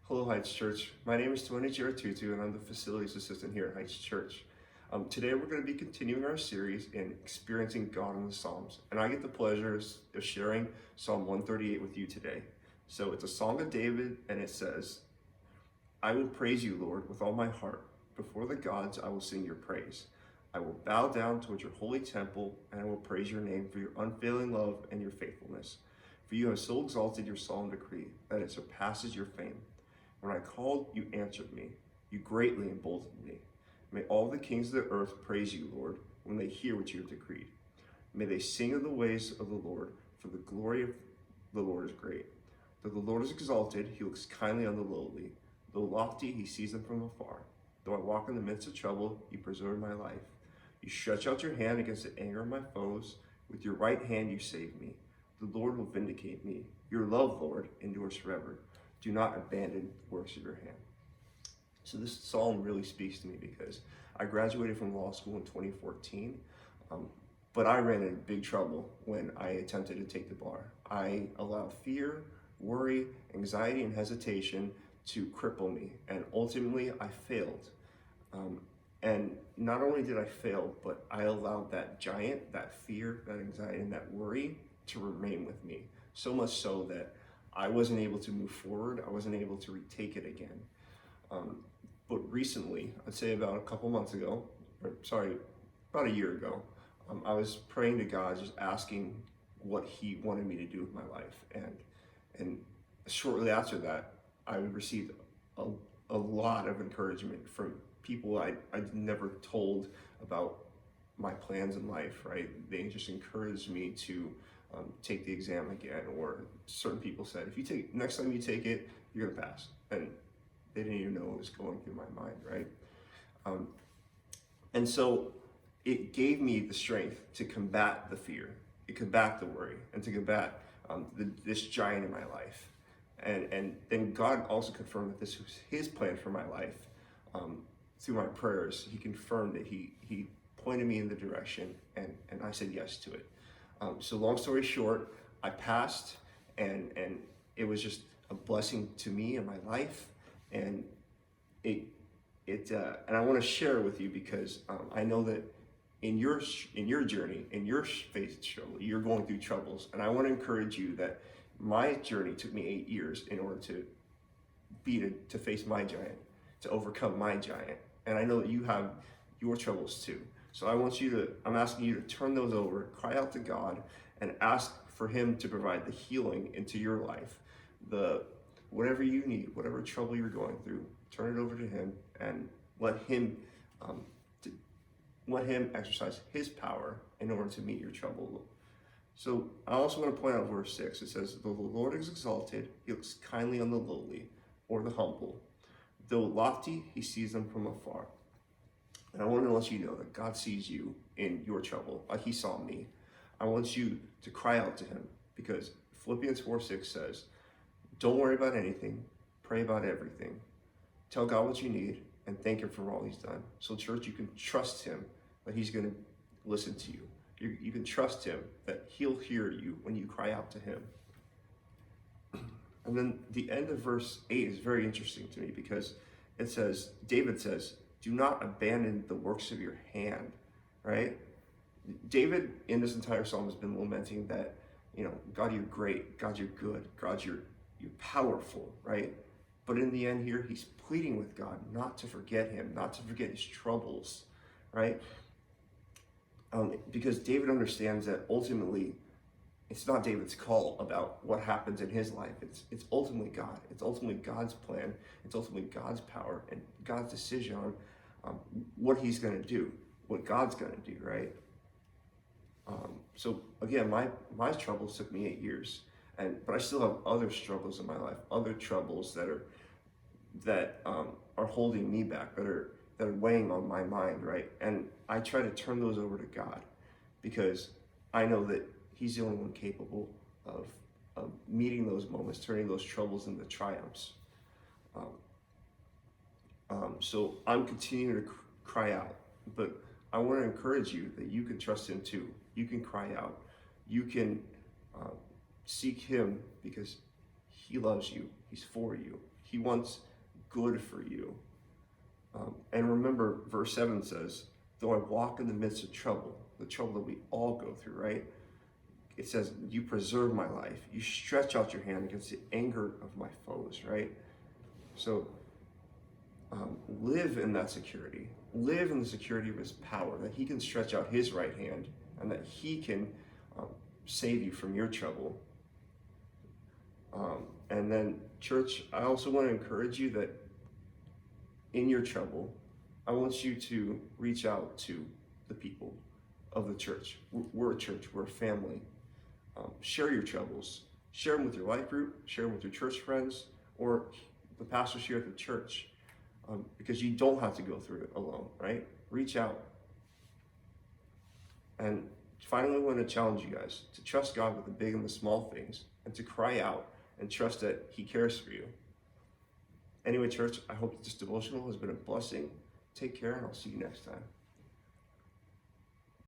Hello, Heights Church. My name is Toyin Ajirotutu, and I'm the facilities assistant here at Heights Church. Today, we're going to be continuing our series in experiencing God in the Psalms, and I get the pleasure of sharing Psalm 138 with you today. So it's a song of David, and it says, "I will praise you, Lord, with all my heart. Before the gods, I will sing your praise. I will bow down towards your holy temple, and I will praise your name for your unfailing love and your faithfulness. For you have so exalted your solemn decree that it surpasses your fame. When I called, you answered me. You greatly emboldened me. May all the kings of the earth praise you, Lord, when they hear what you have decreed. May they sing of the ways of the Lord, for the glory of the Lord is great. Though the Lord is exalted, he looks kindly on the lowly. Though lofty, he sees them from afar. Though I walk in the midst of trouble, you preserve my life. You stretch out your hand against the anger of my foes. With your right hand you save me. The Lord will vindicate me. Your love, Lord, endures forever. Do not abandon the works of your hand." So this psalm really speaks to me because I graduated from law school in 2014, but I ran into big trouble when I attempted to take the bar. I allowed fear, worry, anxiety, and hesitation to cripple me, and ultimately I failed. And not only did I fail, but I allowed that giant, that fear, that anxiety, and that worry to remain with me. So much so that I wasn't able to move forward. I wasn't able to retake it again. But recently, I'd say about a couple months ago, about a year ago, I was praying to God, just asking what he wanted me to do with my life. And shortly after that, I received a lot of encouragement from people I'd never told about my plans in life, right? They just encouraged me to take the exam again, or certain people said, if you take, next time you take it, you're gonna pass. And they didn't even know what was going through my mind, right? And so it gave me the strength to combat the fear, to combat the worry, and to combat this giant in my life. And then God also confirmed that this was his plan for my life. Through my prayers, he confirmed that he pointed me in the direction, and I said yes to it. So long story short, I passed, and it was just a blessing to me and my life, and and I want to share it with you because I know that in your journey, in your faith struggle, you're going through troubles, and I want to encourage you that my journey took me 8 years in order to face my giant, to overcome my giant, and I know that you have your troubles too. So I'm asking you to turn those over, cry out to God, and ask for him to provide the healing into your life. Whatever you need, whatever trouble you're going through, turn it over to him and let him exercise his power in order to meet your trouble. So I also want to point out verse 6. It says, "Though the Lord is exalted, he looks kindly on the lowly," or the humble. "Though lofty, he sees them from afar." And I want to let you know that God sees you in your trouble, like he saw me. I want you to cry out to him, because Philippians 4:6 says, "Don't worry about anything, pray about everything. Tell God what you need and thank him for all he's done." So church, you can trust him that he's going to listen to you. You can trust him that he'll hear you when you cry out to him. And then the end of verse 8 is very interesting to me, because David says, "Do not abandon the works of your hand," right? David in this entire psalm has been lamenting that, God, you're great, God, you're good, God, you're powerful, right? But in the end here, he's pleading with God not to forget him, not to forget his troubles, right? Because David understands that ultimately, it's not David's call about what happens in his life. It's ultimately God. It's ultimately God's plan. It's ultimately God's power and God's decision on what he's going to do, what God's going to do, right? So again, my troubles took me 8 years, but I still have other struggles in my life, other troubles that are holding me back, that are weighing on my mind, right? And I try to turn those over to God, because I know that he's the only one capable of meeting those moments, turning those troubles into triumphs. So I'm continuing to cry out, but I want to encourage you that you can trust him too. You can cry out. You can seek him, because he loves you. He's for you. He wants good for you. And remember, verse 7 says, though I walk in the midst of trouble, the trouble that we all go through, right? It says, you preserve my life. You stretch out your hand against the anger of my foes, right? So live in that security. Live in the security of his power, that he can stretch out his right hand and that he can save you from your trouble. And then, church, I also want to encourage you that in your trouble, I want you to reach out to the people of the church. We're a church, we're a family. Share your troubles. Share them with your life group, share them with your church friends, or the pastors here at the church, because you don't have to go through it alone, right? Reach out. And finally, I want to challenge you guys to trust God with the big and the small things, and to cry out and trust that he cares for you. Anyway, church, I hope this devotional has been a blessing. Take care, and I'll see you next time.